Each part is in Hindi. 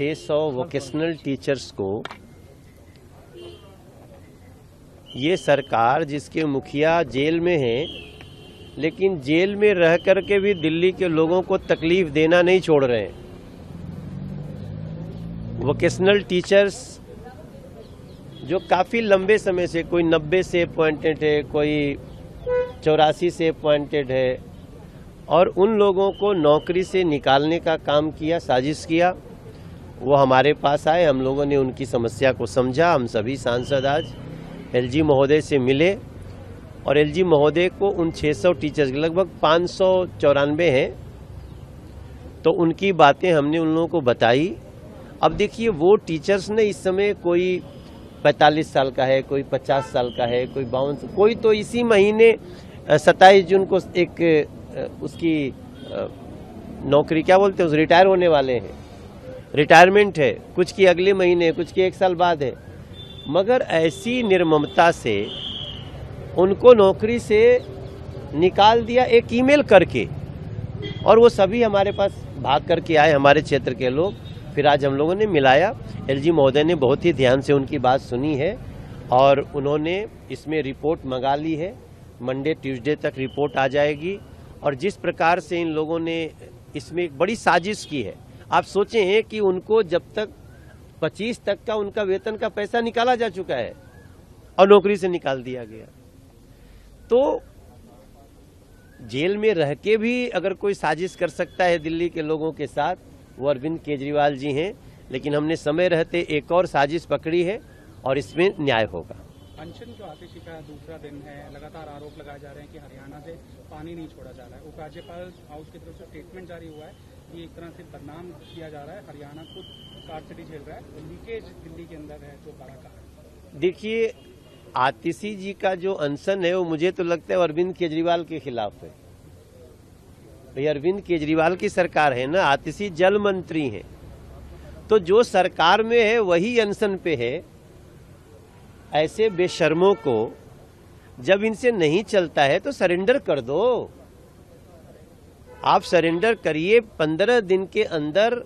600 वोकेशनल टीचर्स को ये सरकार, जिसके मुखिया जेल में हैं, लेकिन जेल में रह कर के भी दिल्ली के लोगों को तकलीफ देना नहीं छोड़ रहे हैं। वोकेशनल टीचर्स जो काफ़ी लंबे समय से, कोई 90 से अपॉइंटेड है, कोई 84 से अपॉइंटेड है, और उन लोगों को नौकरी से निकालने का काम किया, साजिश किया। वो हमारे पास आए, हम लोगों ने उनकी समस्या को समझा। हम सभी सांसद आज एलजी महोदय से मिले और एलजी महोदय को उन 600 टीचर्स, लगभग 594 हैं, तो उनकी बातें हमने उन लोगों को बताई। अब देखिए, वो टीचर्स ने इस समय कोई 45 साल का है, कोई 50 साल का है, कोई 52, कोई तो इसी महीने 27 जून को एक उसकी नौकरी, क्या बोलते हैं, उस रिटायर होने वाले हैं, रिटायरमेंट है, कुछ की अगले महीने, कुछ की 1 साल बाद है। मगर ऐसी निर्ममता से उनको नौकरी से निकाल दिया एक ईमेल करके, और वो सभी हमारे पास भाग करके आए, हमारे क्षेत्र के लोग। फिर आज हम लोगों ने मिलाया। एलजी महोदय ने बहुत ही ध्यान से उनकी बात सुनी है और उन्होंने इसमें रिपोर्ट मंगा ली है। मंडे ट्यूसडे तक रिपोर्ट आ जाएगी। और जिस प्रकार से इन लोगों ने इसमें एक बड़ी साजिश की है, आप सोचें हैं कि उनको जब तक 25 तक का उनका वेतन का पैसा निकाला जा चुका है और नौकरी से निकाल दिया गया। तो जेल में रह के भी अगर कोई साजिश कर सकता है दिल्ली के लोगों के साथ, वो अरविंद केजरीवाल जी हैं। लेकिन हमने समय रहते एक और साजिश पकड़ी है और इसमें न्याय होगा। अनशन जो आतिशी का दूसरा दिन है, लगातार आरोप लगाए जा रहे हैं कि हरियाणा से पानी नहीं छोड़ा जा रहा है। उपराज्यपाल हाउस की तरफ से स्टेटमेंट जारी हुआ है कि एक तरह से बदनाम किया जा रहा है, हरियाणा खुद स्कार्सिटी झेल रहा है, लीकेज दिल्ली के अंदर है जो बड़ा कारण। देखिए, आतिशी जी का जो अनशन है वो मुझे तो लगता है अरविंद केजरीवाल के खिलाफ है। भाई, अरविंद केजरीवाल की सरकार है ना, आतिशी जल मंत्री हैं, तो जो सरकार में है वही अनशन पे है। ऐसे बेशर्मों को जब इनसे नहीं चलता है तो सरेंडर कर दो। आप सरेंडर करिए, 15 दिन के अंदर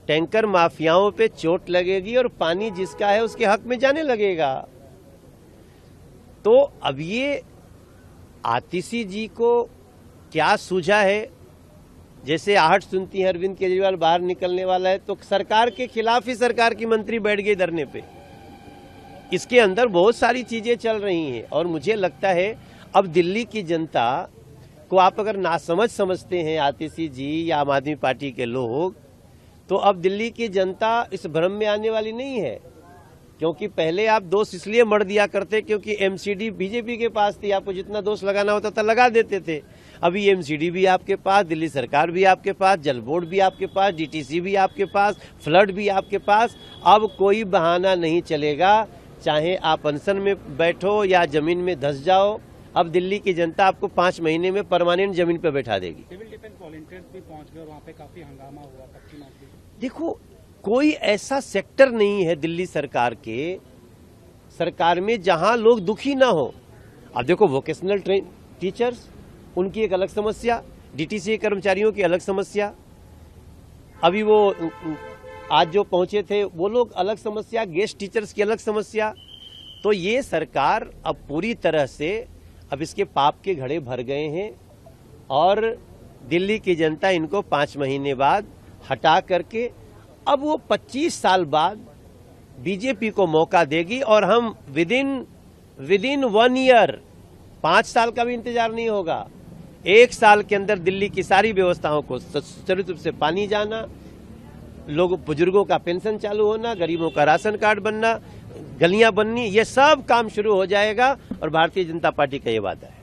टैंकर माफियाओं पे चोट लगेगी और पानी जिसका है उसके हक में जाने लगेगा। तो अब ये आतिशी जी को क्या सूझा है, जैसे आहट सुनती है अरविंद केजरीवाल बाहर निकलने वाला है, तो सरकार के खिलाफ ही सरकार की मंत्री बैठ गई धरने पे। इसके अंदर बहुत सारी चीजें चल रही हैं और मुझे लगता है अब दिल्ली की जनता को आप अगर नासमझ समझते हैं आतिशी जी या आम आदमी पार्टी के लोग, तो अब दिल्ली की जनता इस भ्रम में आने वाली नहीं है। क्योंकि पहले आप दोष इसलिए मर दिया करते क्योंकि एमसीडी बीजेपी के पास थी, आपको जितना दोष लगाना होता था लगा देते थे। अभी एमसीडी भी आपके पास, दिल्ली सरकार भी आपके पास, जल बोर्ड भी आपके पास, डीटीसी भी आपके पास, फ्लड भी आपके पास। अब कोई बहाना नहीं चलेगा, चाहे आप अनशन में बैठो या जमीन में धंस जाओ। अब दिल्ली की जनता आपको 5 महीने में परमानेंट जमीन पर बैठा देगी। सिविल डिफेंस वॉलंटियर्स भी पहुंच गए, वहाँ पे काफी हंगामा हुआ। देखो, कोई ऐसा सेक्टर नहीं है दिल्ली सरकार में जहां लोग दुखी ना हो। अब देखो, वोकेशनल टीचर्स, उनकी एक अलग समस्या, डीटीसी कर्मचारियों की अलग समस्या, अभी वो आज जो पहुंचे थे वो लोग अलग समस्या, गेस्ट टीचर्स की अलग समस्या। तो ये सरकार अब पूरी तरह से अब इसके पाप के घड़े भर गए हैं और दिल्ली की जनता इनको 5 महीने बाद हटा करके अब वो 25 साल बाद बीजेपी को मौका देगी और हम विद इन 1 ईयर, 5 साल का भी इंतजार नहीं होगा, 1 साल के अंदर दिल्ली की सारी व्यवस्थाओं को सुचारू रूप से पानी जाना, लोग बुजुर्गों का पेंशन चालू होना, गरीबों का राशन कार्ड बनना, गलियां बननी, ये सब काम शुरू हो जाएगा और भारतीय जनता पार्टी का ये वादा है।